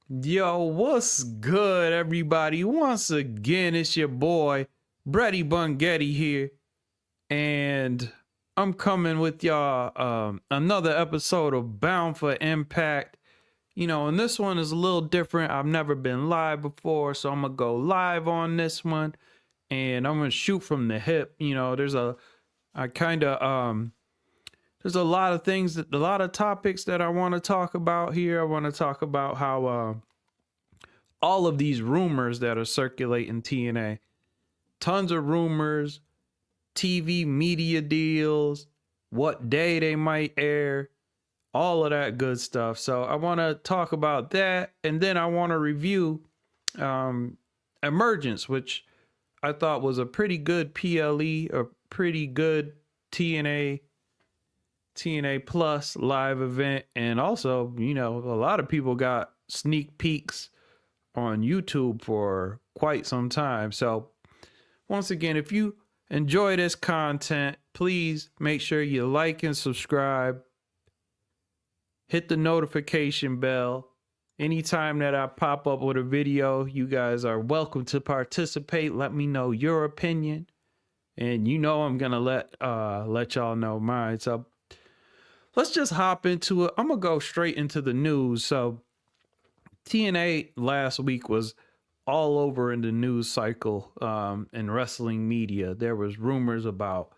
Yo, what's good, everybody? Once again, it's your boy, Brady Bungetti here, and I'm coming with y'all another episode of Bound for Impact. And this one is a little different. I've never been live before, so I'm gonna go live on this one, and I'm gonna shoot from the hip. I kind of there's a lot of things a lot of topics that I want to talk about here. I want to talk about how all of these rumors that are circulating TNA. Tons of rumors, TV media deals, what day they might air, all of that good stuff. So I want to talk about that, and then I want to review Emergence, which I thought was a pretty good PLE, a pretty good TNA Plus live event, and also, a lot of people got sneak peeks on YouTube for quite some time. So, once again, if you enjoy this content, please make sure you like and subscribe. Hit the notification bell. Anytime that I pop up with a video, you guys are welcome to participate. Let me know your opinion. And I'm gonna let y'all know mine. So let's just hop into it. I'm gonna go straight into the news. So TNA last week was all over in the news cycle in wrestling media. There was rumors about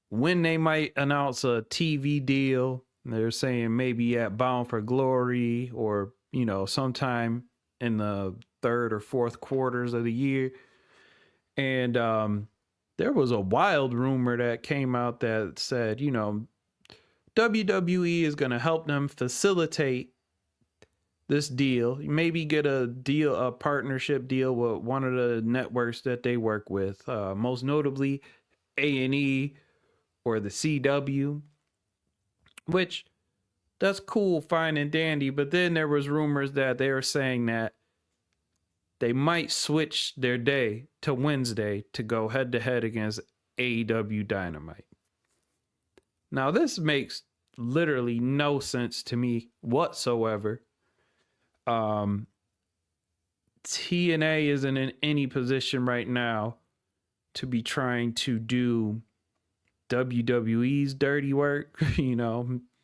when they might announce a TV deal. They're saying maybe at Bound for Glory or, sometime in the third or fourth quarters of the year. And there was a wild rumor that came out that said, WWE is going to help them facilitate this deal, maybe get a partnership deal with one of the networks that they work with, most notably A&E or the CW, which that's cool, fine and dandy. But then there was rumors that they were saying that they might switch their day to Wednesday to go head to head against AEW Dynamite. Now, this makes literally no sense to me whatsoever. TNA isn't in any position right now to be trying to do WWE's dirty work.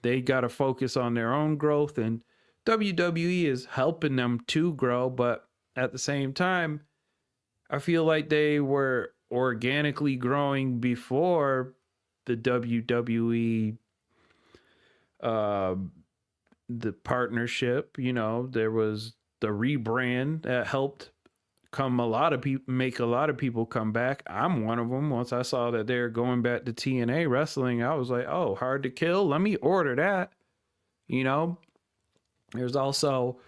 They got to focus on their own growth, and WWE is helping them to grow. But at the same time, I feel like they were organically growing before the WWE the partnership. There was the rebrand that helped make a lot of people come back. I'm one of them. Once I saw that they're going back to TNA wrestling, I was like, oh, Hard to Kill, let me order that. There's also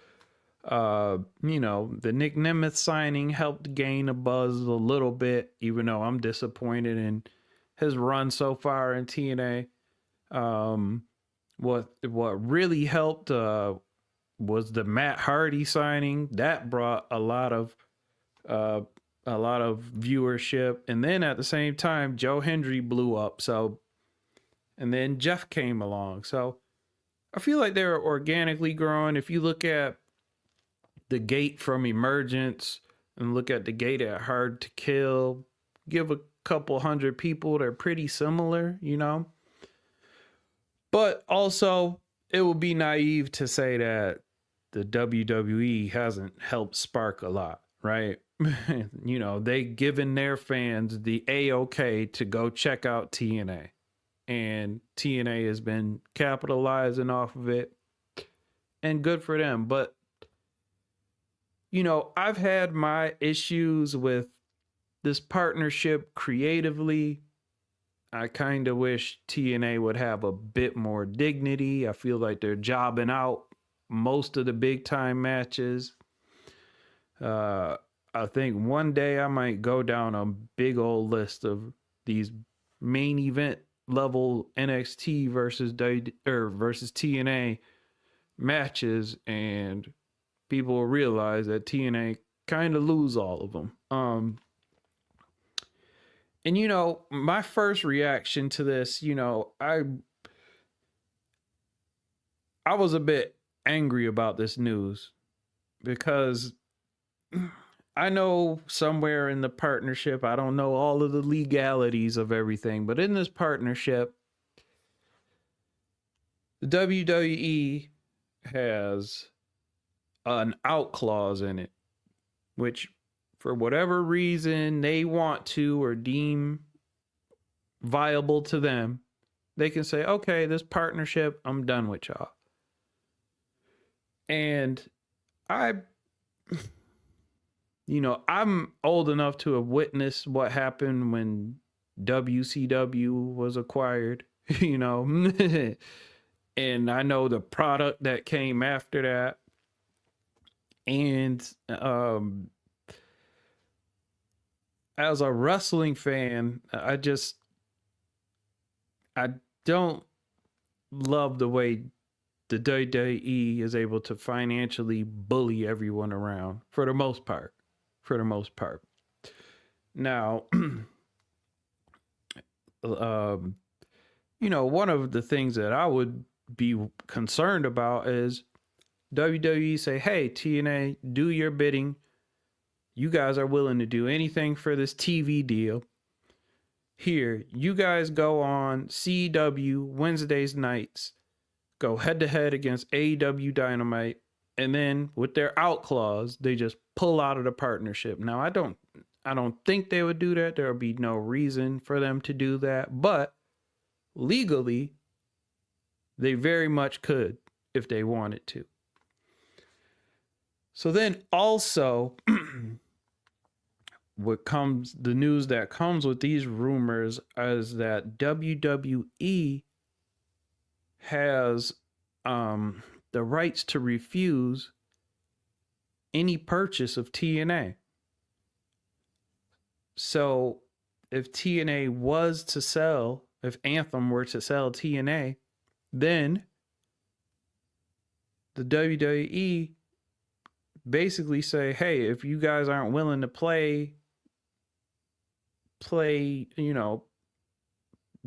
the Nick Nemeth signing helped gain a buzz a little bit, even though I'm disappointed in his run so far in TNA. What really helped was the Matt Hardy signing. That brought a lot of viewership, and then at the same time, Joe Hendry blew up. So, and then Jeff came along. So, I feel like they're organically growing. If you look at the gate from Emergence and look at the gate at Hard to Kill, give a couple hundred people, they're pretty similar, But also, it would be naive to say that the WWE hasn't helped spark a lot, right? They given their fans the A-OK to go check out TNA. And TNA has been capitalizing off of it. And good for them. But, I've had my issues with this partnership creatively. I kind of wish TNA would have a bit more dignity. I feel like they're jobbing out most of the big time matches. I think one day I might go down a big old list of these main event level NXT versus TNA matches, and people will realize that TNA kind of lose all of them. And my first reaction to this, I was a bit angry about this news. because I know somewhere in the partnership, I don't know all of the legalities of everything, but in this partnership, the WWE has an out clause in it, which for whatever reason they want to or deem viable to them, they can say, okay, this partnership, I'm done with y'all. And I, I'm old enough to have witnessed what happened when WCW was acquired, you know, and I know the product that came after that. And as a wrestling fan, I don't love the way the WWE is able to financially bully everyone around for the most part. For the most part. Now, one of the things that I would be concerned about is WWE say, hey, TNA, do your bidding. You guys are willing to do anything for this TV deal. Here, you guys go on CW Wednesdays nights, go head to head against AEW Dynamite, and then with their out clause, they just pull out of the partnership. Now, I don't think they would do that. There would be no reason for them to do that, but legally, they very much could if they wanted to. So then also the news that comes with these rumors is that WWE has the rights to refuse any purchase of TNA. So if TNA was to sell, if Anthem were to sell TNA, then the WWE basically say, hey, if you guys aren't willing to play,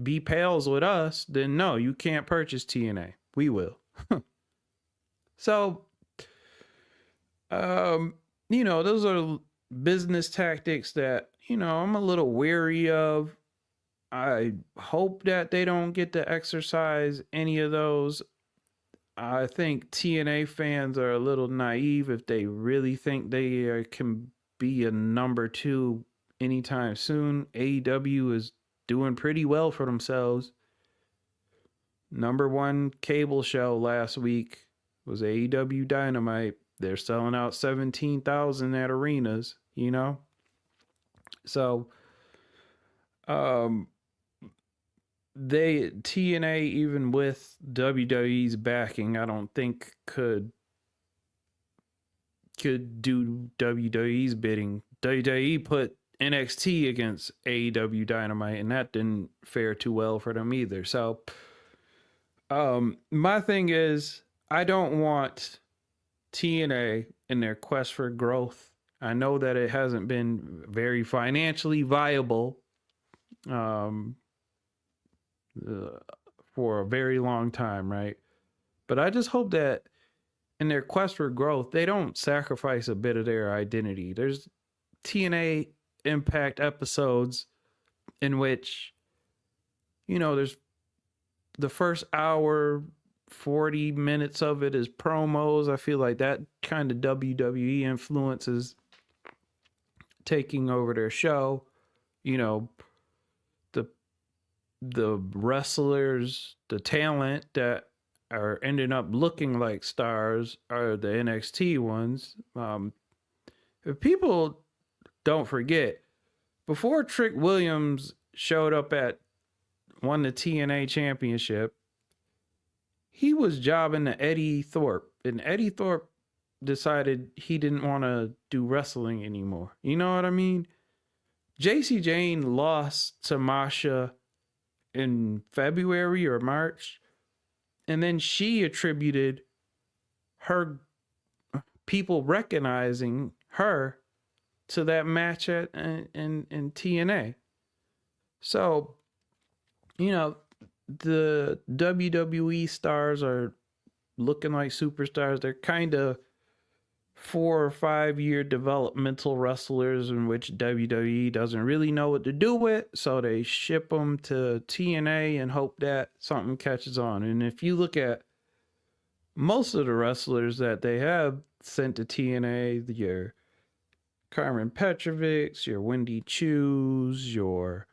be pals with us, then no, you can't purchase TNA. We will. So, those are business tactics that, I'm a little weary of. I hope that they don't get to exercise any of those. I think TNA fans are a little naive if they really think they can be a number two anytime soon. AEW is doing pretty well for themselves. Number one cable show last week was AEW Dynamite. They're selling out 17,000 at arenas, So, TNA, even with WWE's backing, I don't think could do WWE's bidding. WWE put NXT against AEW Dynamite, and that didn't fare too well for them either. So, my thing is, I don't want TNA in their quest for growth. I know that it hasn't been very financially viable for a very long time, right? But I just hope that in their quest for growth, they don't sacrifice a bit of their identity. There's TNA Impact episodes in which, there's the first hour, 40 minutes of it is promos. I feel like that kind of WWE influence is taking over their show. The wrestlers, the talent that are ending up looking like stars are the NXT ones. If people don't forget, before Trick Williams showed up won the TNA championship, he was jobbing to Eddie Thorpe, and Eddie Thorpe decided he didn't want to do wrestling anymore. You know what I mean? JC Jane lost to Masha in February or March, and then she attributed her people recognizing her to that match in TNA. So, the WWE stars are looking like superstars. They're kind of 4 or 5 year developmental wrestlers in which WWE doesn't really know what to do with, so they ship them to TNA and hope that something catches on. And if you look at most of the wrestlers that they have sent to TNA, your Carmen Petrovics, your Wendy Choos, your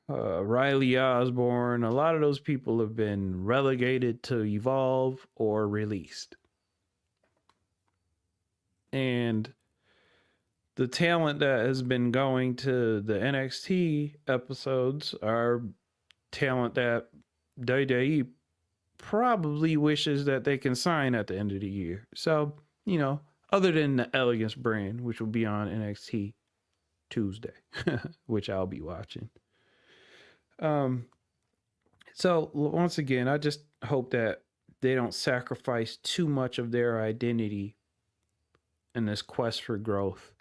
Riley Osborne, a lot of those people have been relegated to Evolve or released. And the talent that has been going to the NXT episodes are talent that WWE probably wishes that they can sign at the end of the year. So, other than the Elegance brand, which will be on NXT Tuesday, which I'll be watching. So once again, I just hope that they don't sacrifice too much of their identity in this quest for growth.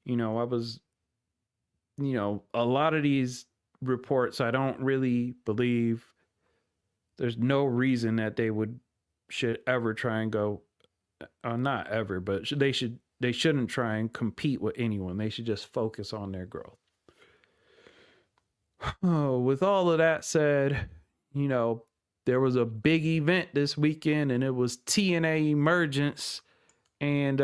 A lot of these reports I don't really believe. There's no reason that should ever try and go, not ever, but they shouldn't try and compete with anyone. They should just focus on their growth. Oh, with all of that said, there was a big event this weekend, and it was TNA Emergence. And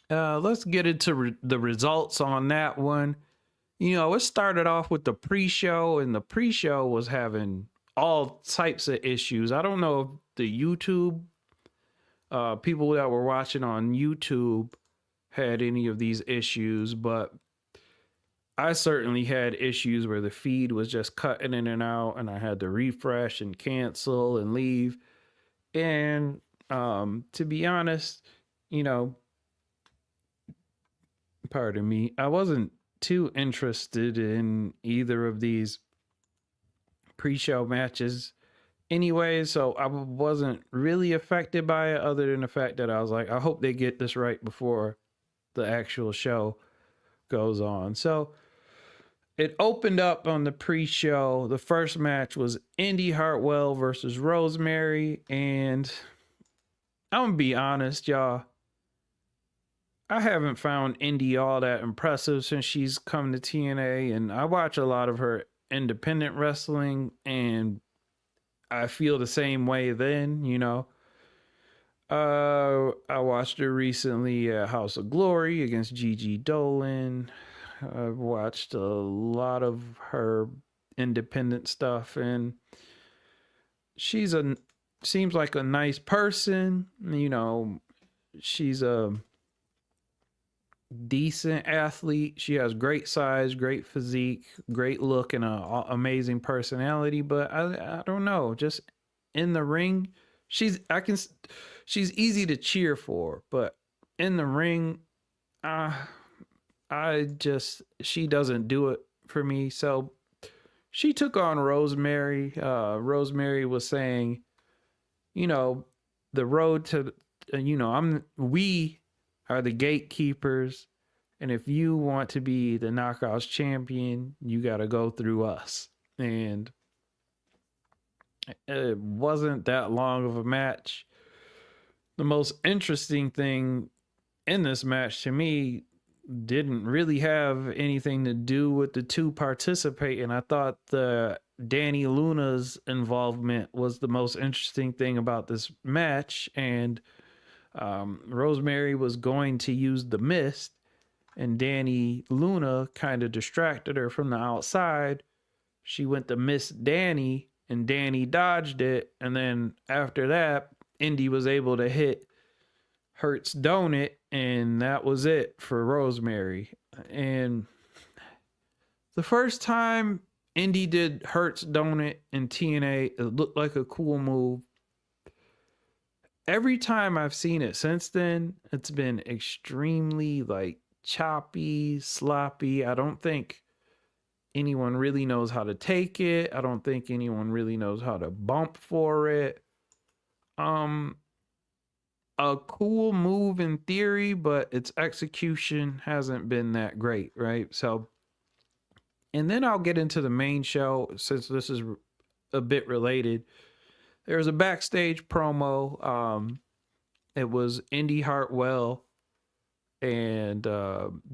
let's get into the results on that one. It started off with the pre-show, and the pre-show was having all types of issues. I don't know if the YouTube people that were watching on YouTube had any of these issues, but I certainly had issues where the feed was just cutting in and out, and I had to refresh and cancel and leave. And to be honest, pardon me, I wasn't too interested in either of these pre-show matches anyway, so I wasn't really affected by it, other than the fact that I was like, I hope they get this right before the actual show goes on. So it opened up on the pre-show. The first match was Indy Hartwell versus Rosemary, and I'm gonna be honest, y'all, I haven't found Indy all that impressive since she's come to TNA, and I watch a lot of her independent wrestling, and I feel the same way then. I watched her recently at House of Glory against Gigi Dolan. I've watched a lot of her independent stuff, and seems like a nice person. She's a decent athlete. She has great size, great physique, great look, and an amazing personality. But I don't know, just in the ring, she's easy to cheer for. But in the ring, she doesn't do it for me. So she took on Rosemary. Rosemary was saying, the road to, we are the gatekeepers, and if you want to be the Knockouts champion, you got to go through us. And it wasn't that long of a match. The most interesting thing in this match to me didn't really have anything to do with the two participating. I thought the Danny Luna's involvement was the most interesting thing about this match, and Rosemary was going to use the mist, and Danny Luna kind of distracted her from the outside. She went to miss Danny, and Danny dodged it, and then after that, Indy was able to hit Hurts Donut, and that was it for Rosemary. And the first time Indy did Hurts Donut in TNA, it looked like a cool move. Every time I've seen it since then, it's been extremely choppy, sloppy. I don't think anyone really knows how to take it. I don't think anyone really knows how to bump for it. A cool move in theory, but its execution hasn't been that great, right? So, and then I'll get into the main show since this is a bit related. There was a backstage promo. It was Indy Hartwell and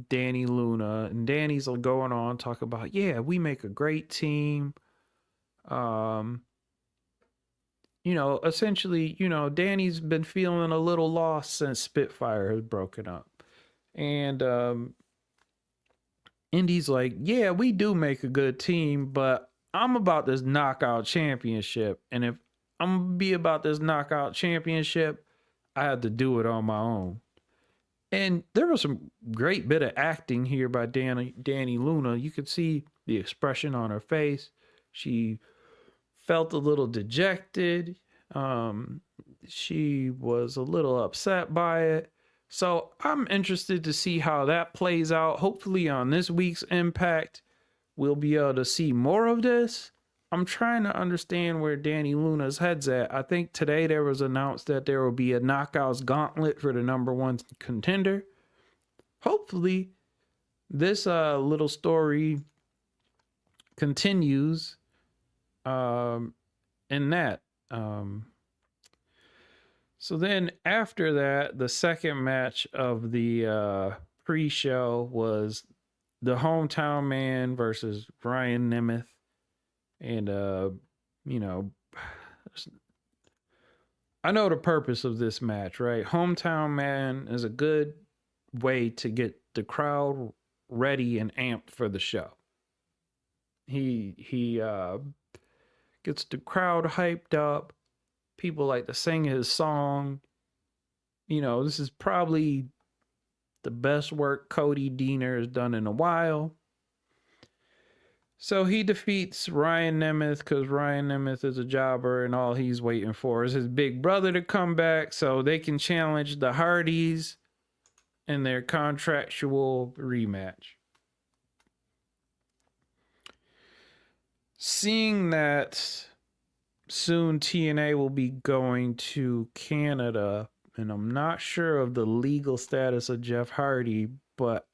Danny Luna, and Danny's going on talk about, yeah, we make a great team. Um, essentially, Danny's been feeling a little lost since Spitfire has broken up, and Indy's like, yeah, we do make a good team, but I'm about this knockout championship, and if I'm gonna be about this knockout championship, I have to do it on my own. And there was some great bit of acting here by Danny Luna. You could see the expression on her face. She felt a little dejected. Um, she was a little upset by it. So I'm interested to see how that plays out. Hopefully, on this week's Impact, we'll be able to see more of this. I'm trying to understand where Danny Luna's head's at. I think today there was announced that there will be a knockouts gauntlet for the number one contender. Hopefully, this little story continues in that. So then after that, the second match of the pre-show was the hometown man versus Ryan Nemeth. And I know the purpose of this match, right? Hometown man is a good way to get the crowd ready and amped for the show. He gets the crowd hyped up. People like to sing his song. This is probably the best work Cody Deaner has done in a while. So he defeats Ryan Nemeth because Ryan Nemeth is a jobber, and all he's waiting for is his big brother to come back so they can challenge the Hardys in their contractual rematch. Seeing that soon TNA will be going to Canada, and I'm not sure of the legal status of Jeff Hardy, but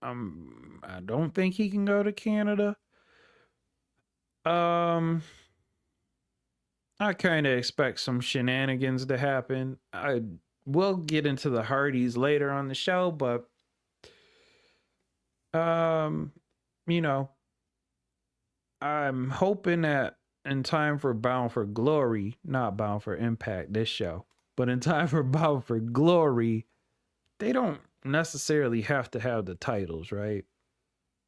I don't think he can go to Canada. I kind of expect some shenanigans to happen. I will get into the Hardys later on the show, but I'm hoping that in time for Bound for Glory, not Bound for Impact this show, but in time for Bound for Glory, they don't necessarily have to have the titles, right?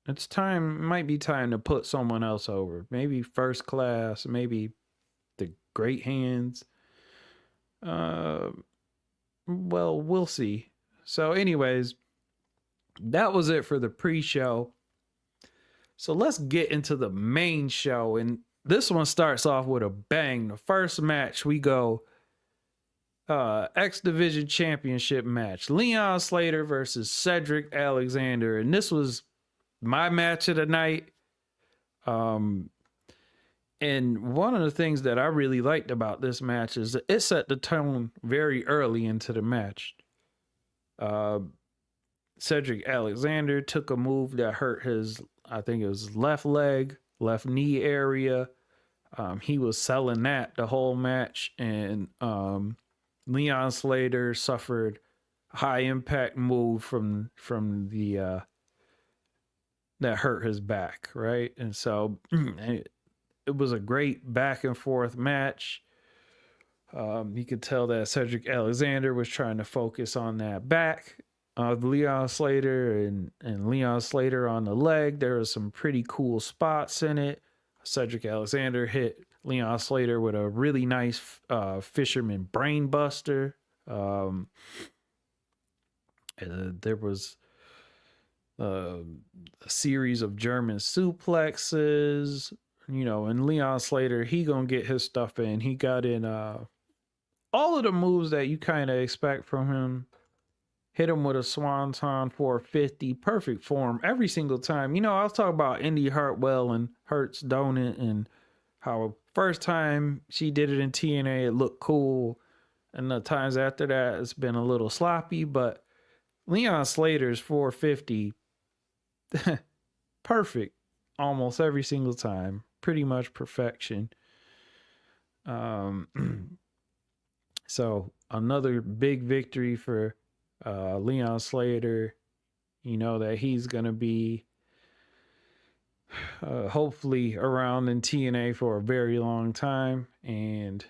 It might be time to put someone else over. Maybe First Class, maybe the Great Hands. Well, we'll see. So anyways, that was it for the pre-show. So let's get into the main show. And this one starts off with a bang. The first match, we go X Division Championship match. Leon Slater versus Cedric Alexander. And this was my match of the night. And one of the things that I really liked about this match is that it set the tone very early into the match. Cedric Alexander took a move that hurt his, I think it was left leg, left knee area. He was selling that the whole match, and Leon Slater suffered a high impact move from the that hurt his back, right? And so it was a great back and forth match. You could tell that Cedric Alexander was trying to focus on that back of Leon Slater, and Leon Slater on the leg. There were some pretty cool spots in it. Cedric Alexander hit Leon Slater with a really nice fisherman brainbuster. There was a series of German suplexes, and Leon Slater, he gonna get his stuff in. He got in all of the moves that you kind of expect from him. Hit him with a Swanton 450, perfect form every single time. I was talking about Indy Hartwell and Hurts Donut, and how first time she did it in TNA, it looked cool. And the times after that, it's been a little sloppy, but Leon Slater's 450, perfect almost every single time. Pretty much perfection. So another big victory for Leon Slater. You know that he's going to be hopefully around in TNA for a very long time, and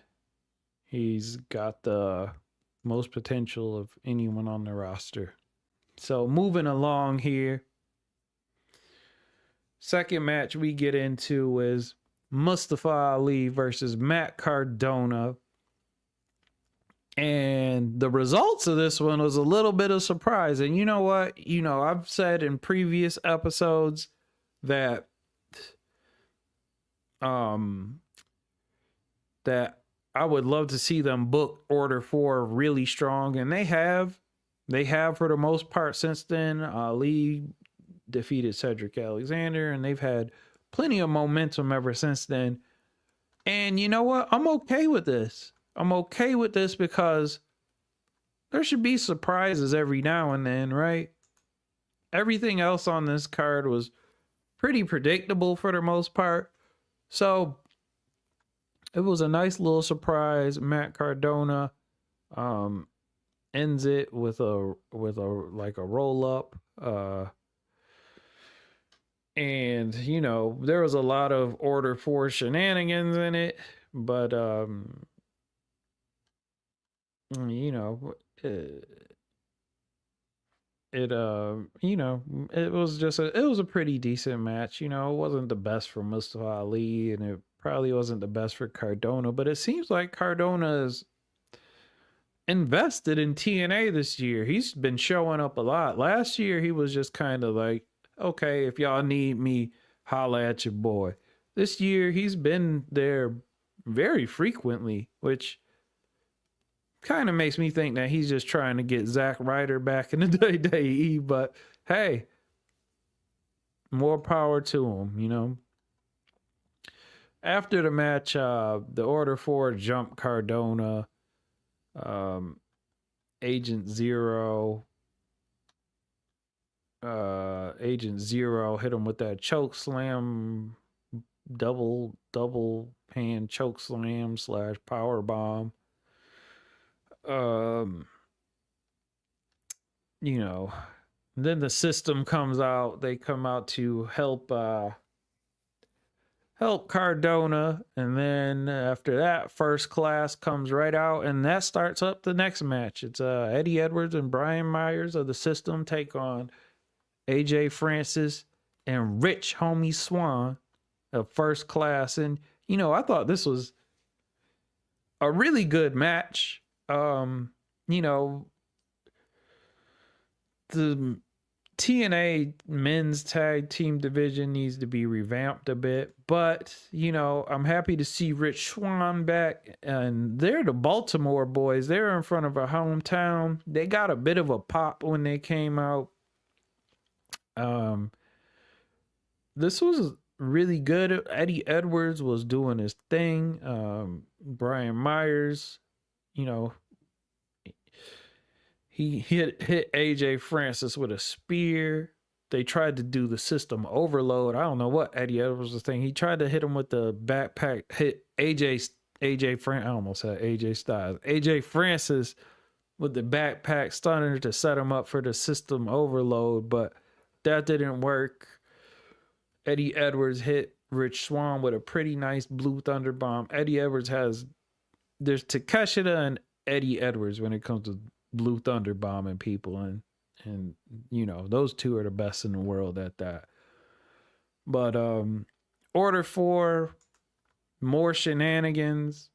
he's got the most potential of anyone on the roster. So moving along here, second match we get into is Mustafa Ali versus Matt Cardona. And the results of this one was a little bit of surprise. And you know what? You know, I've said in previous episodes that that I would love to see them book Order 4 really strong, and they have for the most part since then. Ali defeated Cedric Alexander, and they've had plenty of momentum ever since then. And you know what? I'm okay with this. I'm okay with this because there should be surprises every now and then, right? Everything else on this card was pretty predictable for the most part. So it was a nice little surprise. Matt Cardona ends it with a like a roll up. And you know, there was a lot of Order 4 shenanigans in it, but you know, you know, it was a pretty decent match. You know, it wasn't the best for Mustafa Ali, and it probably wasn't the best for Cardona, but it seems like Cardona is invested in TNA this year. He's been showing up a lot. Last year he was just kind of like, okay, if y'all need me, holla at your boy. This year he's been there very frequently, which kind of makes me think that he's just trying to get Zack Ryder back in the WWE. But hey, more power to him, you know. After the match, the Order 4 jumped Cardona. Agent Zero hit him with that choke slam, double hand choke slam / power bomb. You know, then the system comes out. They come out to help Cardona, and then after that, First Class comes right out, and that starts up the next match. It's Eddie Edwards and Brian Myers of the System take on AJ Francis and Rich Homie Swann of First Class. And you know, I thought this was a really good match. You know, the TNA men's tag team division needs to be revamped a bit, but you know, I'm happy to see Rich Swann back, and they're the Baltimore boys. They're in front of a hometown. They got a bit of a pop when they came out. This was really good. Eddie Edwards was doing his thing. Brian Myers, you know, he hit AJ Francis with a spear. They tried to do the system overload. I don't know what Eddie Edwards was thinking. He tried to hit him with the backpack, hit AJ Francis. I almost said AJ Styles. AJ Francis with the backpack stunner to set him up for the system overload, but that didn't work. Eddie Edwards hit Rich Swann with a pretty nice Blue Thunder Bomb. Eddie Edwards there's Takeshita and Eddie Edwards when it comes to Blue Thunder bombing people, and you know, those two are the best in the world at that. But Order 4, more shenanigans.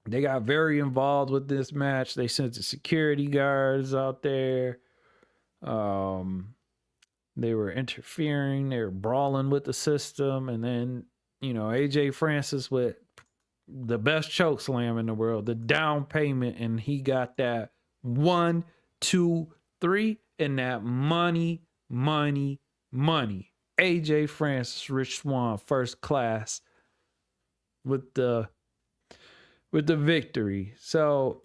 They got very involved with this match. They sent the security guards out there. They were interfering. They were brawling with the system, and then you know, AJ Francis with the best choke slam in the world, the down payment, and he got that 1, 2, 3, and that money. AJ Francis, Rich Swann, First Class with the victory. So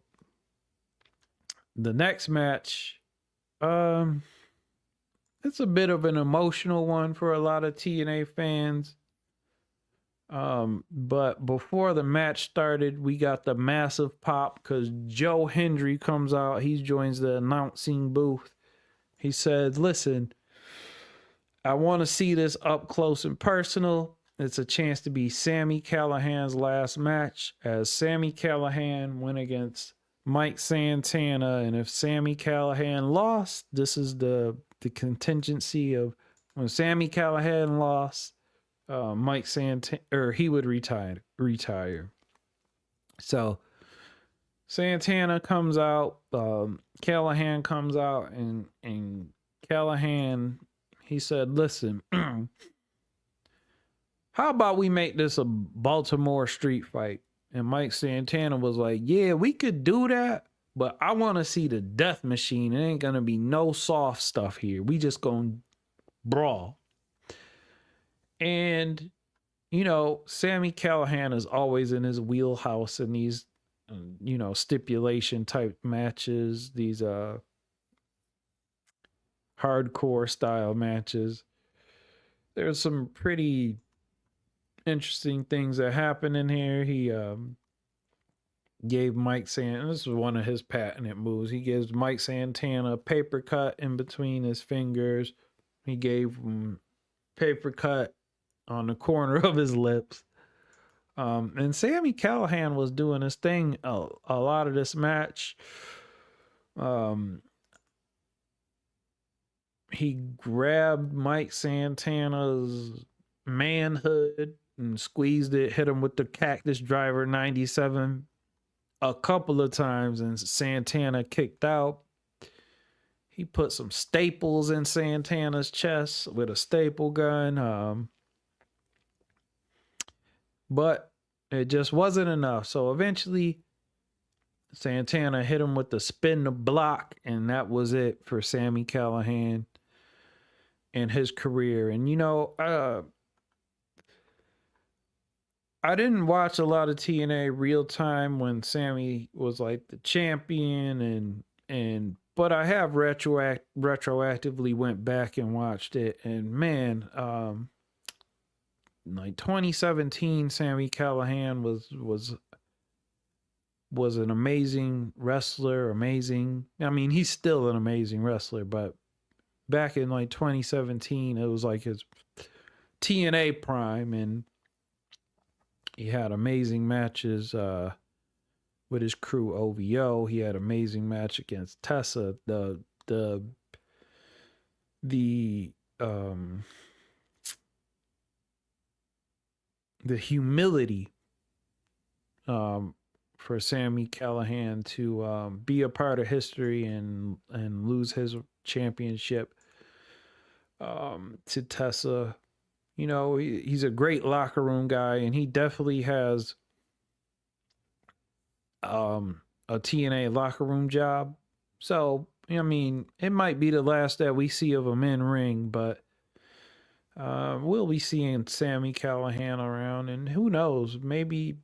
the next match, it's a bit of an emotional one for a lot of TNA fans. But before the match started, we got the massive pop because Joe Hendry comes out. He joins the announcing booth. He said, "Listen, I want to see this up close and personal. It's a chance to be Sami Callihan's last match, as Sami Callihan went against Mike Santana, and if Sami Callihan lost, this is the contingency of when Sami Callihan lost, Mike Santana, or he would retire. So Santana comes out, Callahan comes out, and Callahan, he said, "Listen, how about we make this a Baltimore street fight?" And Mike Santana was like, "Yeah, we could do that, but I want to see the death machine. It ain't gonna be no soft stuff here. We just gonna brawl." And Sami Callihan is always in his wheelhouse in these, stipulation type matches, these hardcore style matches. There's some pretty interesting things that happen in here. He gave Mike Santana, this was one of his patented moves. He gives Mike Santana a paper cut in between his fingers. He gave him paper cut on the corner of his lips. And Sami Callihan was doing his thing a lot of this match. He grabbed Mike Santana's manhood and squeezed it, hit him with the Cactus Driver 97 a couple of times, and Santana kicked out. He put some staples in Santana's chest with a staple gun. But it just wasn't enough. So eventually Santana hit him with the spin the block, and that was it for Sami Callihan and his career. And I didn't watch a lot of TNA real time when Sami was like the champion, but I have retroactively went back and watched it, and man, like 2017, Sami Callihan was an amazing wrestler. Amazing. I mean, he's still an amazing wrestler, but back in like 2017, it was like his TNA prime, and he had amazing matches with his crew OVO. He had an amazing match against Tessa. The humility for Sami Callihan to be a part of history and lose his championship to Tessa. He's a great locker room guy, and he definitely has a TNA locker room job. So, I mean, it might be the last that we see of him in ring, but we'll be seeing Sami Callihan around, and who knows, maybe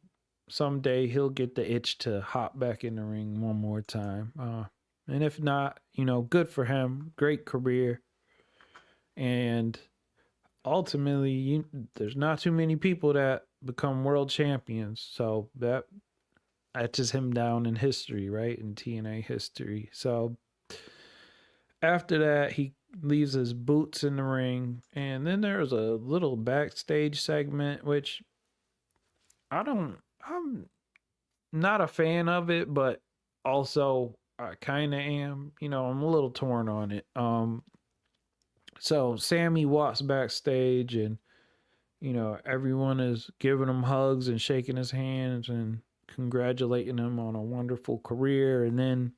someday he'll get the itch to hop back in the ring one more time. And if not, good for him. Great career. And ultimately, there's not too many people that become world champions. So that etches him down in history, right? In TNA history. So after that, he leaves his boots in the ring, and then there's a little backstage segment, which I'm not a fan of it, but also I kind of am. I'm a little torn on it. So Sami walks backstage, and everyone is giving him hugs and shaking his hands and congratulating him on a wonderful career. And then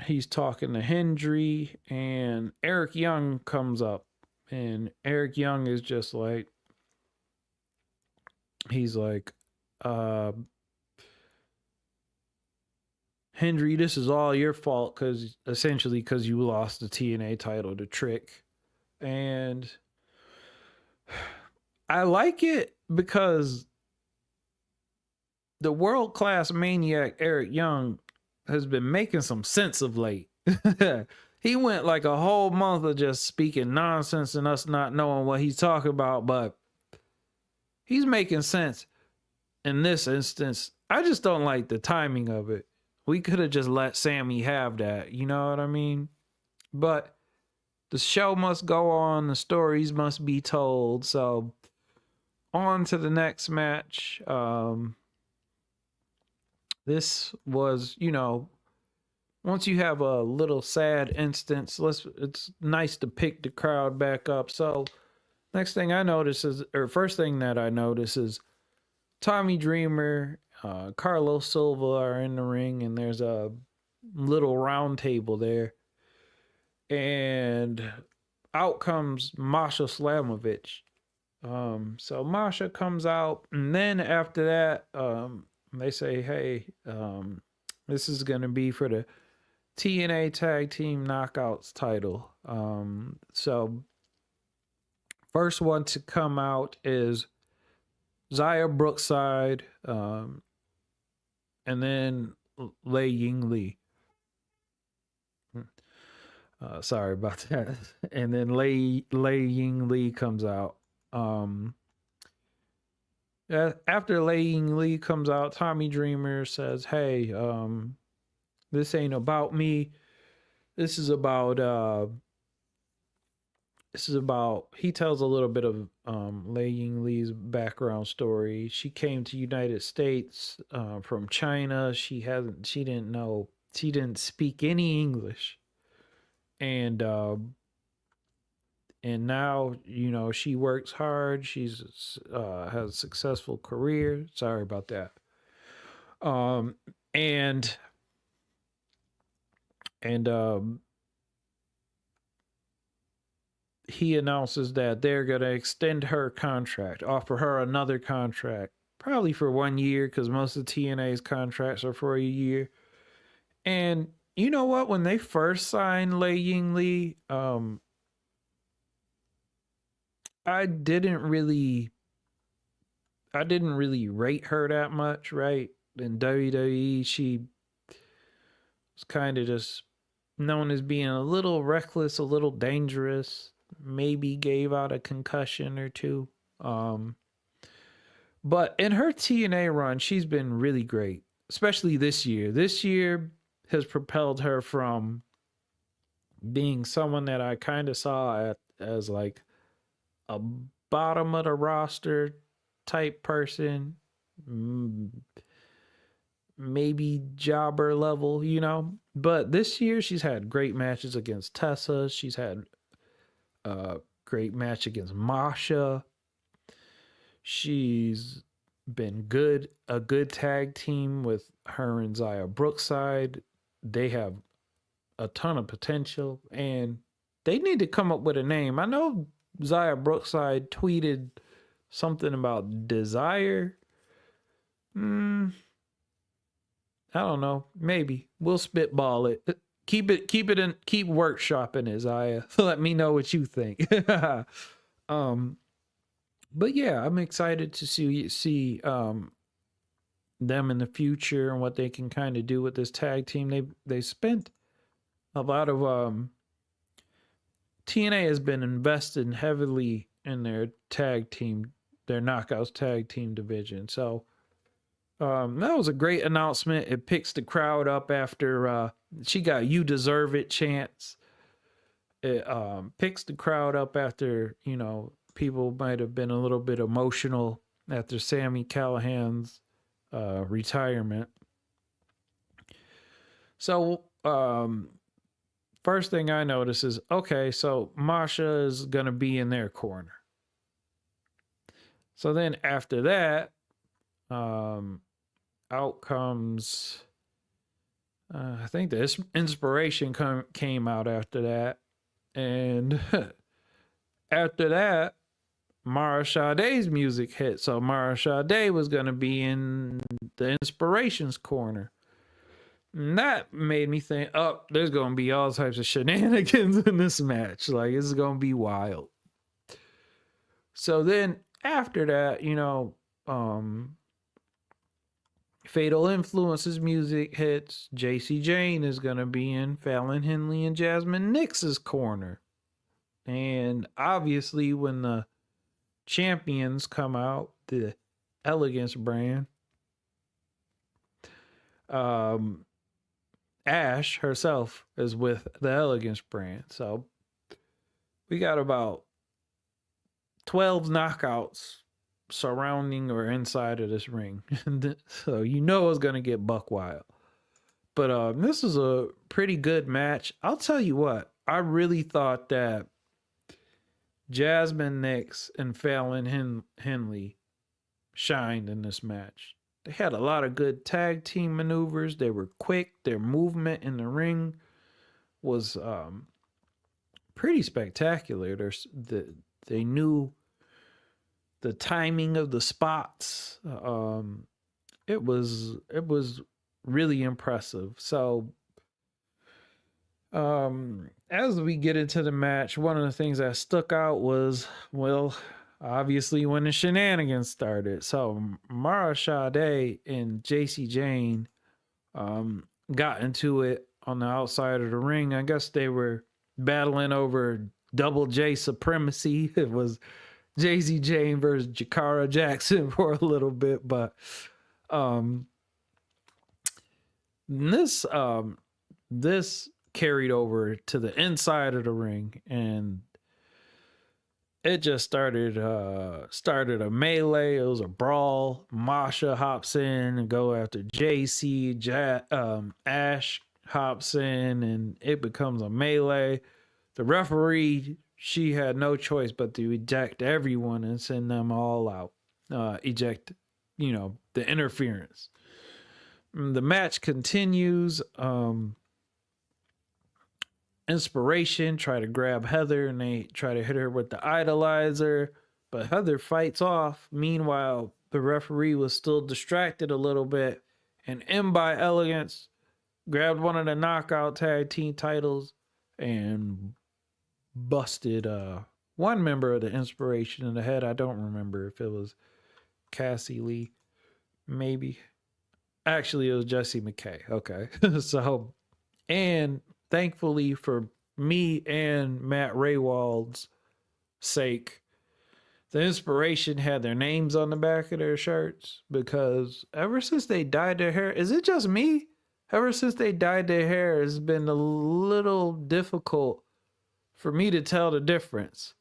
he's talking to Hendry, and Eric Young comes up, and Eric Young is just like, he's like, Hendry, this is all your fault because you lost the TNA title to Trick. And I like it because the world-class maniac Eric Young has been making some sense of late. he went like a whole month of just speaking nonsense and us not knowing what he's talking about, but he's making sense in this instance. I just don't like the timing of it. We could have just let Sammy have that, you know what I mean? But the show must go on, the stories must be told. So on to the next match. This was, once you have a little sad instance, it's nice to pick the crowd back up. So next thing I notice is, or first thing that I notice is Tommy Dreamer, Carlos Silva are in the ring, and there's a little round table there. And out comes Masha Slamovich. So Masha comes out, and then after that, they say, hey, this is going to be for the TNA Tag Team Knockouts title. So first one to come out is Zaya Brookside, and then Lei Ying Lee. Sorry about that. And then Lei Ying Lee comes out. After Lei Ying Lee comes out, Tommy Dreamer says, "Hey, this ain't about me. This is about." He tells a little bit of Lei Ying Lee's background story. She came to United States from China. She didn't speak any English. And now, she works hard. She's has a successful career. Sorry about that. And he announces that they're going to extend her contract, offer her another contract, probably for 1 year, because most of TNA's contracts are for a year. And you know what? When they first signed Lei Ying Lee, I didn't really rate her that much, right? In WWE, she was kind of just known as being a little reckless, a little dangerous, maybe gave out a concussion or two. But in her TNA run, she's been really great, especially this year. This year has propelled her from being someone that I kind of saw as like a bottom of the roster type person, maybe jobber level, But this year she's had great matches against Tessa. She's had a great match against Masha. She's been a good tag team with her and Zaya Brookside. They have a ton of potential, and they need to come up with a name. I know Zaya Brookside tweeted something about desire. I don't know. Maybe we'll spitball it. Keep workshopping it, Zaya. Let me know what you think. But yeah, I'm excited to see them in the future and what they can kind of do with this tag team. They spent a lot of TNA has been invested heavily in their tag team, their Knockouts tag team division. So that was a great announcement. It picks the crowd up after she got "You Deserve It" chants. It picks the crowd up after, people might have been a little bit emotional after Sami Callihan's retirement. So first thing I notice is, okay, so Masha is going to be in their corner. So then after that, out comes, I think the Inspiration came out after that. And after that, Mara Sade's music hit. So Mara Sade was going to be in the Inspiration's corner. And that made me think, there's going to be all types of shenanigans in this match. Like, this is going to be wild. So then after that, Fatal Influences music hits. JC Jane is going to be in Fallon Henley and Jasmine Nix's corner. And obviously, when the champions come out, the Elegance brand, um, Ash herself is with the Elegance brand. So we got about 12 knockouts surrounding or inside of this ring. So you know it's going to get buck wild. But this is a pretty good match. I'll tell you what, I really thought that Jasmine Nix and Fallon Henley shined in this match. They had a lot of good tag team maneuvers. They were quick. Their movement in the ring was pretty spectacular. They knew the timing of the spots. It was really impressive. So as we get into the match, one of the things that stuck out was, well, obviously when the shenanigans started. So Mara Sade and JC Jane got into it on the outside of the ring. I guess they were battling over Double J supremacy. It was JC Jane versus Jakara Jackson for a little bit, but this carried over to the inside of the ring, and it just started a melee. It was a brawl. Masha hops in and go after JC. Ash hops in, and it becomes a melee. The referee, she had no choice but to eject everyone and send them all out. Eject, the interference. The match continues. Inspiration try to grab Heather, and they try to hit her with the idolizer, but Heather fights off. Meanwhile, the referee was still distracted a little bit, and M by Elegance grabbed one of the knockout tag team titles and busted one member of the Inspiration in the head. I don't remember if it was Cassie Lee, maybe. Actually, it was Jessie McKay. Okay. So, and thankfully for me and Matt Raywald's sake, the Inspiration had their names on the back of their shirts, because ever since they dyed their hair, is it just me? Ever since they dyed their hair, it's been a little difficult for me to tell the difference.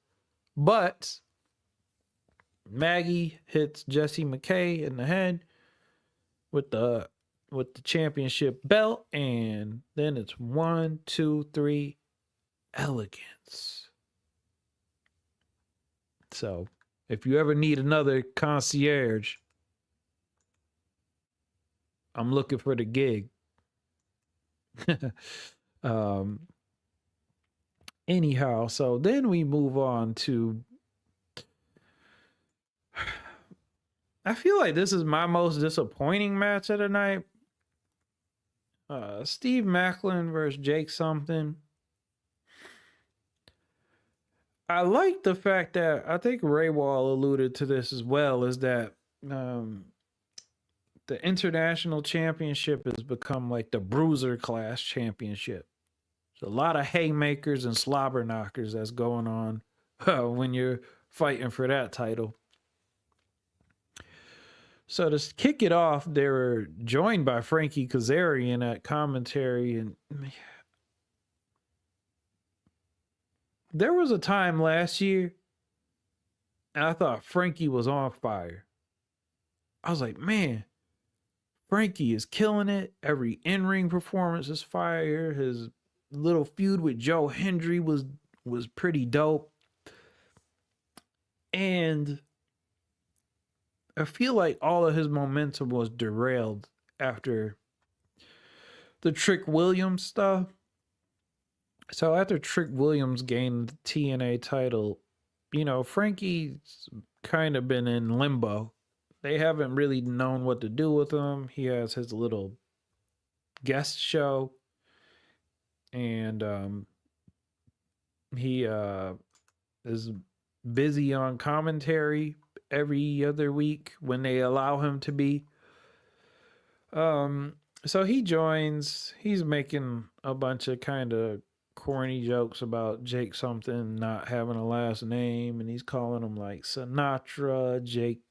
But Maggie hits Jessie McKay in the head with the championship belt, and then it's 1, 2, 3, Elegance. So if you ever need another concierge, I'm looking for the gig. Anyhow, so then we move on to, I feel like this is my most disappointing match of the night. Steve Macklin versus Jake something. I like the fact that, I think Ray Wall alluded to this as well, is that the international championship has become like the bruiser class championship. There's a lot of haymakers and slobber knockers that's going on when you're fighting for that title. So to kick it off, they were joined by Frankie Kazarian at commentary, and there was a time last year, and I thought Frankie was on fire. I was like, man, Frankie is killing it. Every in-ring performance is fire. His little feud with Joe Hendry was pretty dope. And I feel like all of his momentum was derailed after the Trick Williams stuff. So after Trick Williams gained the TNA title, Frankie's kind of been in limbo. They haven't really known what to do with him. He has his little guest show, and he is busy on commentary every other week when they allow him to be. Um, so he joins. He's making a bunch of kind of corny jokes about Jake something not having a last name, and he's calling him like Sinatra, Jake,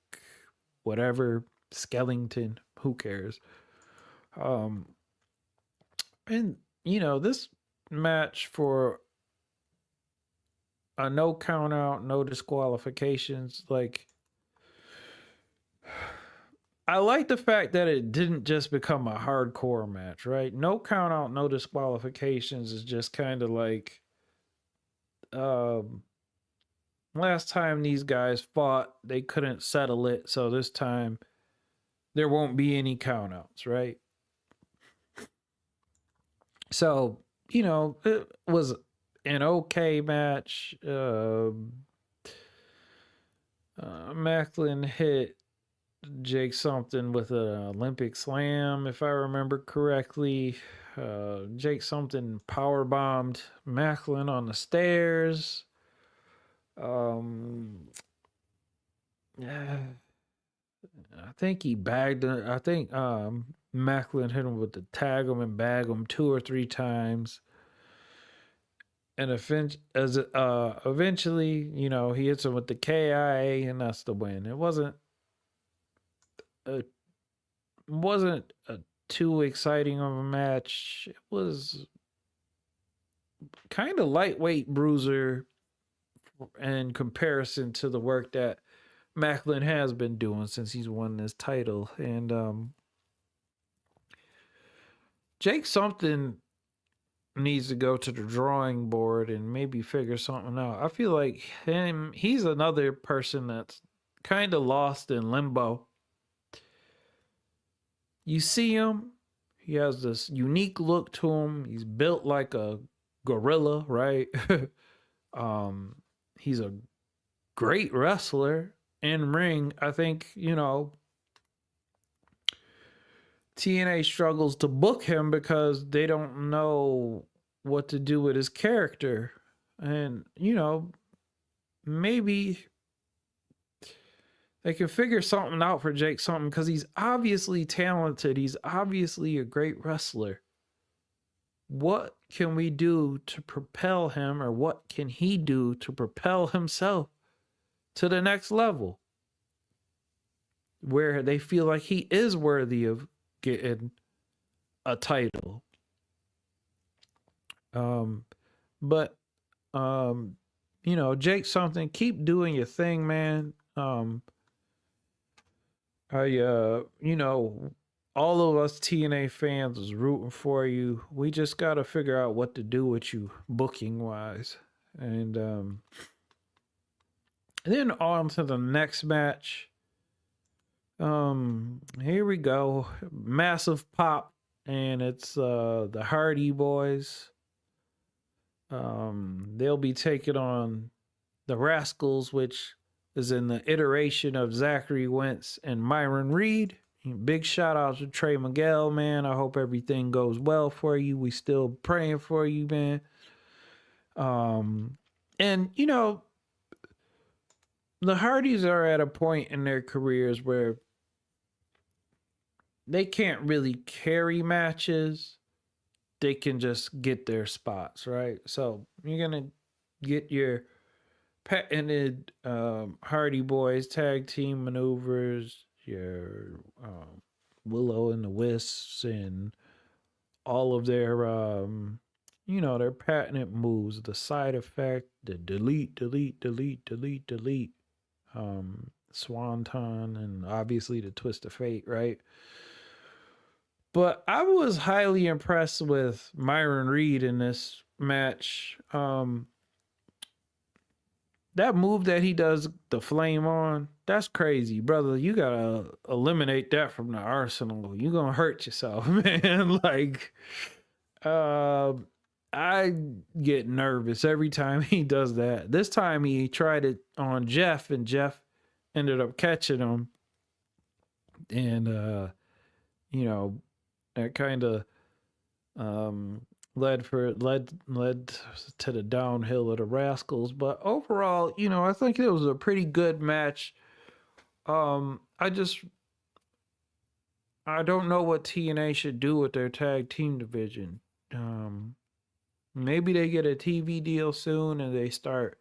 whatever, Skellington. Who cares? Um, and this match for a no count out, no disqualifications. Like, I like the fact that it didn't just become a hardcore match, right? No count out, no disqualifications is just kind of like um, last time these guys fought, they couldn't settle it, so this time there won't be any count outs, right? So, it was an okay match. Macklin hit Jake something with an Olympic slam, if I remember correctly. Jake something power bombed Macklin on the stairs. Um, yeah, I think he bagged. I think Macklin hit him with the tag him and bag him 2 or 3 times. And eventually, he hits him with the KIA, and that's the win. It a wasn't a too exciting of a match. It was kind of lightweight bruiser in comparison to the work that Macklin has been doing since he's won this title. And Jake something needs to go to the drawing board and maybe figure something out. I feel like he's another person that's kind of lost in limbo. You see him, he has this unique look to him. He's built like a gorilla, right? um, he's a great wrestler in ring. I think, TNA struggles to book him because they don't know what to do with his character. And, maybe they can figure something out for Jake something because he's obviously talented. He's obviously a great wrestler. What can we do to propel him, or what can he do to propel himself to the next level where they feel like he is worthy of getting a title? But Jake something, keep doing your thing, man. All of us TNA fans is rooting for you. We just got to figure out what to do with you booking wise. And then on to the next match. Here we go. Massive pop, and it's the Hardy Boys. They'll be taking on the Rascals, which is in the iteration of Zachary Wentz and Myron Reed. Big shout out to Trey Miguel, man. I hope everything goes well for you. We still praying for you, man. And the Hardys are at a point in their careers where they can't really carry matches. They can just get their spots, right? So you're gonna get your patented Hardy Boys tag team maneuvers, your Willow and the Wisps, and all of their their patented moves, the side effect, the delete, Swanton, and obviously the twist of fate, right? But I was highly impressed with Myron Reed in this match. That move that he does, the flame on, that's crazy, brother. You gotta eliminate that from the arsenal. You're gonna hurt yourself, man. Like, I get nervous every time he does that. This time he tried it on Jeff, and Jeff ended up catching him. And that kind of led to the downhill of the Rascals. But overall, I think it was a pretty good match. I just I don't know what TNA should do with their tag team division. Um, Maybe they get a TV deal soon and they start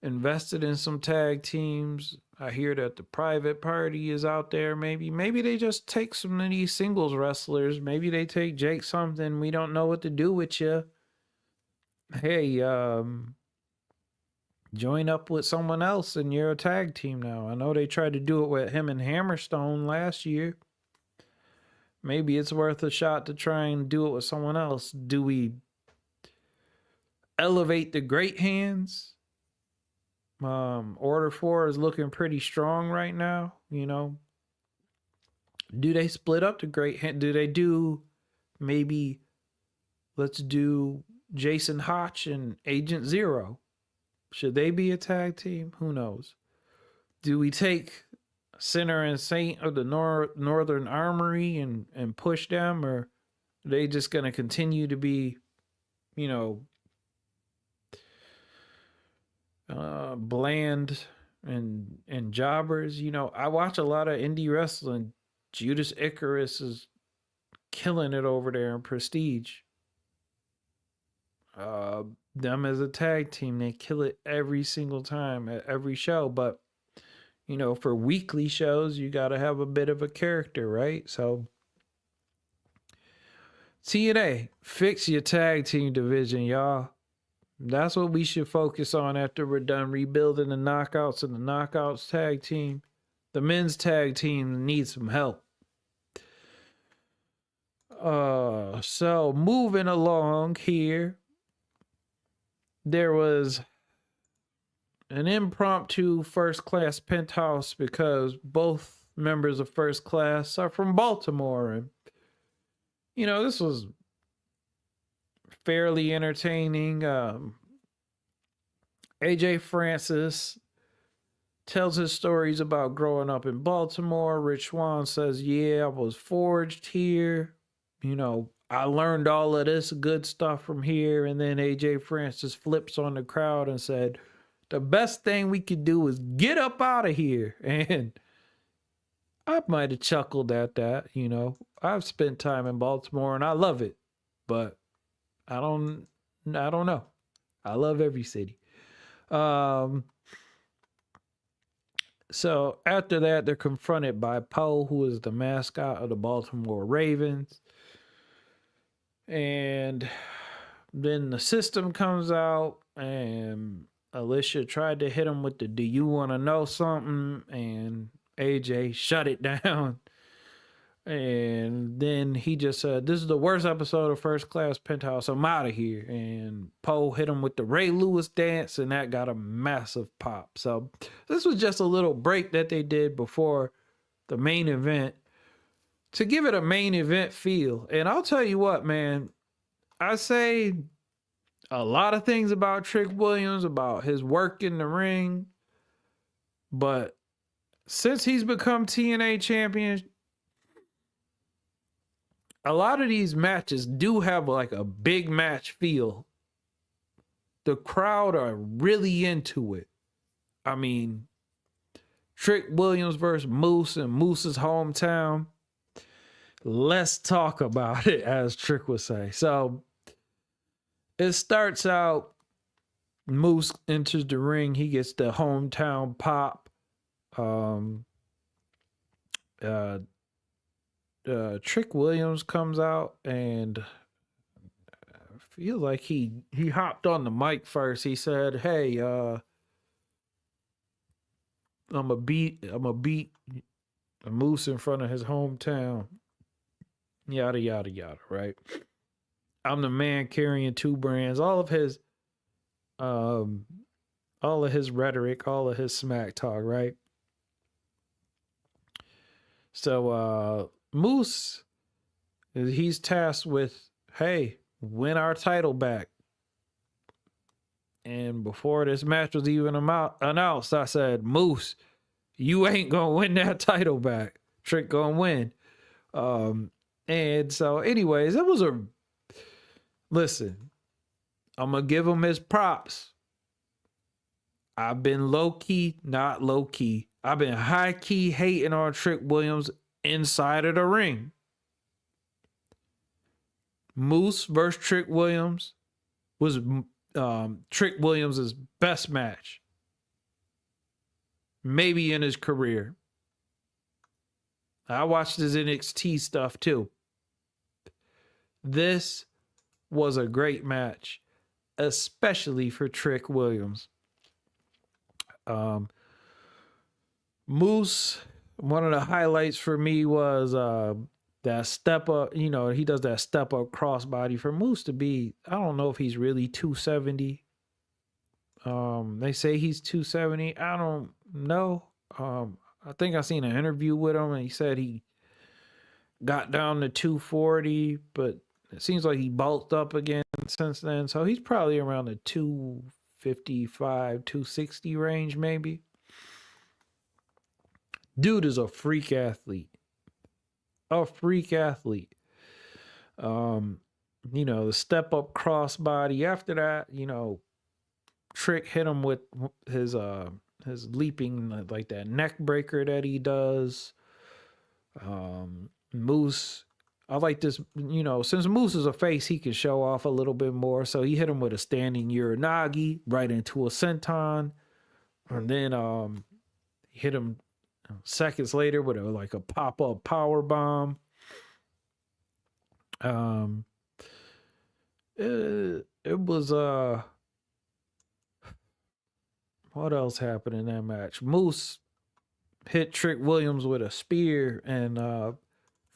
invested in some tag teams. I hear that the Private Party is out there. Maybe they just take some of these singles wrestlers. Maybe they take Jake something. We don't know what to do with you. Hey, join up with someone else and you're a tag team now. I know they tried to do it with him and Hammerstone last year. Maybe it's worth a shot to try and do it with someone else. Do we elevate the great hands? Order 4 is looking pretty strong right now. Do they split up the great hand? Do they do maybe let's do Jason Hotch and Agent Zero? Should they be a tag team? Who knows? Do we take Sinner and Saint of the Northern Armory and push them, or are they just going to continue to be, bland and jobbers? I watch a lot of indie wrestling. Judas Icarus is killing it over there in Prestige. Them as a tag team, they kill it every single time at every show. But for weekly shows, you got to have a bit of a character, right? So TNA, fix your tag team division, y'all. That's what we should focus on after we're done rebuilding the Knockouts and the Knockouts tag team. The men's tag team needs some help. So moving along here, there was an impromptu First Class Penthouse because both members of First Class are from Baltimore. And, this was fairly entertaining. AJ Francis tells his stories about growing up in Baltimore. Rich Swann says, yeah, I was forged here. I learned all of this good stuff from here. And then AJ Francis flips on the crowd and said, the best thing we could do is get up out of here. And I might have chuckled at that. I've spent time in Baltimore and I love it, but I don't know. I love every city. So after that, they're confronted by Poe, who is the mascot of the Baltimore Ravens. And then the system comes out and Alicia tried to hit him with the do you want to know something? And AJ shut it down. And then he just said, this is the worst episode of First Class Penthouse. I'm out of here. And Poe hit him with the Ray Lewis dance, and that got a massive pop. So this was just a little break that they did before the main event to give it a main event feel. And I'll tell you what, man, I say a lot of things about Trick Williams, about his work in the ring. But since he's become TNA champion, a lot of these matches do have like a big match feel. The crowd are really into it. I mean, Trick Williams versus Moose in Moose's hometown. Let's talk about it, as Trick would say. So it starts out, Moose enters the ring. He gets the hometown pop. Trick Williams comes out and I feel like he hopped on the mic first. He said, hey, I'm a beat a Moose in front of his hometown. Yada, yada, yada, right? I'm the man carrying two brands. All of his rhetoric, all of his smack talk, right? So Moose, he's tasked with, hey, win our title back. And before this match was even announced, I said, Moose, you ain't gonna win that title back. Trick gonna win. And so anyways, it was listen, I'm gonna give him his props. I've been low key, not low key. I've been high key hating on Trick Williams inside of the ring. Moose versus Trick Williams was Trick Williams' best match, maybe in his career. I watched his NXT stuff too. This was a great match, especially for Trick Williams. Moose, one of the highlights for me was that step up. You know, he does that step up crossbody. For Moose to be, I don't know if he's really 270. They say he's 270. I don't know. I think I seen an interview with him and he said he got down to 240, but it seems like he bulked up again since then. So he's probably around the 255, 260 range, maybe. Dude is a freak athlete. A freak athlete. You know, the step up crossbody. After that, you know, Trick hit him with his leaping, like that neck breaker that he does. Moose, I like this, you know, since Moose is a face, he can show off a little bit more. So he hit him with a standing Uranagi right into a senton. And then he hit him seconds later with a pop-up power bomb. It was what else happened in that match? Moose hit Trick Williams with a spear, and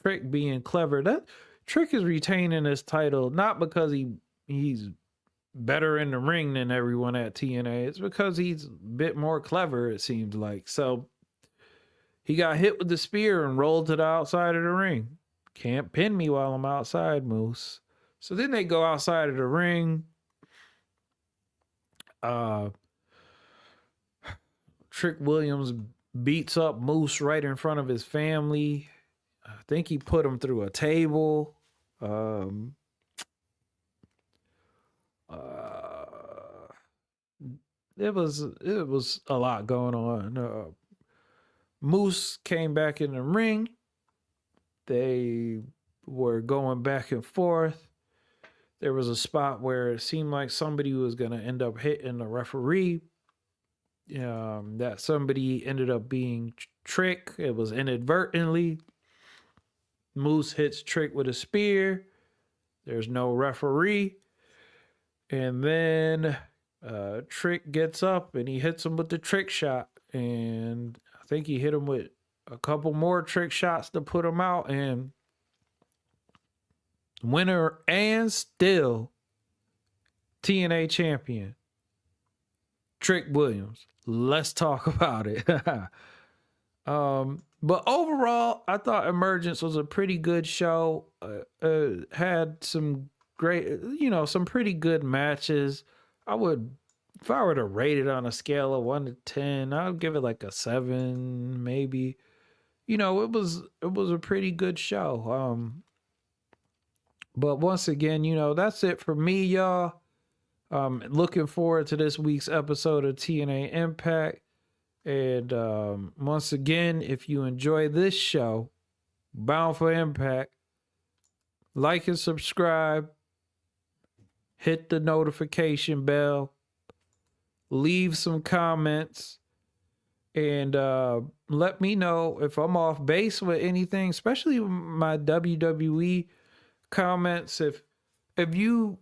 Trick, being clever, that Trick is retaining his title not because he's better in the ring than everyone at TNA. It's because he's a bit more clever, it seems like. So he got hit with the spear and rolled to the outside of the ring. Can't pin me while I'm outside, Moose. So then they go outside of the ring. Trick Williams beats up Moose right in front of his family. I think he put him through a table. It was a lot going on. Moose came back in the ring. They were going back and forth. There was a spot where it seemed like somebody was going to end up hitting the referee. That somebody ended up being Trick. It was inadvertently. Moose hits Trick with a spear. There's no referee. And then Trick gets up and he hits him with the trick shot. And I think he hit him with a couple more trick shots to put him out. And winner and still TNA champion, Trick Williams. Let's talk about it. But overall, I thought Emergence was a pretty good show. Had some great, some pretty good matches. If I were to rate it on a scale of 1 to 10, I'd give it like a 7, maybe. It was a pretty good show. But once again, that's it for me, y'all. Looking forward to this week's episode of TNA Impact. And once again, if you enjoy this show, Bound for Impact, like and subscribe, hit the notification bell, leave some comments, and let me know if I'm off base with anything, especially my WWE comments. If you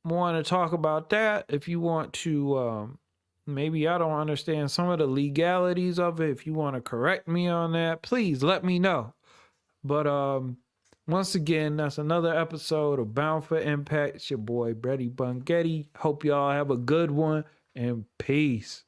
want to talk about that, if you want to maybe I don't understand some of the legalities of it, if you want to correct me on that, please let me know. But once again, that's another episode of Bound for Impact. It's your boy Brady Bungetti. Hope y'all have a good one, and peace.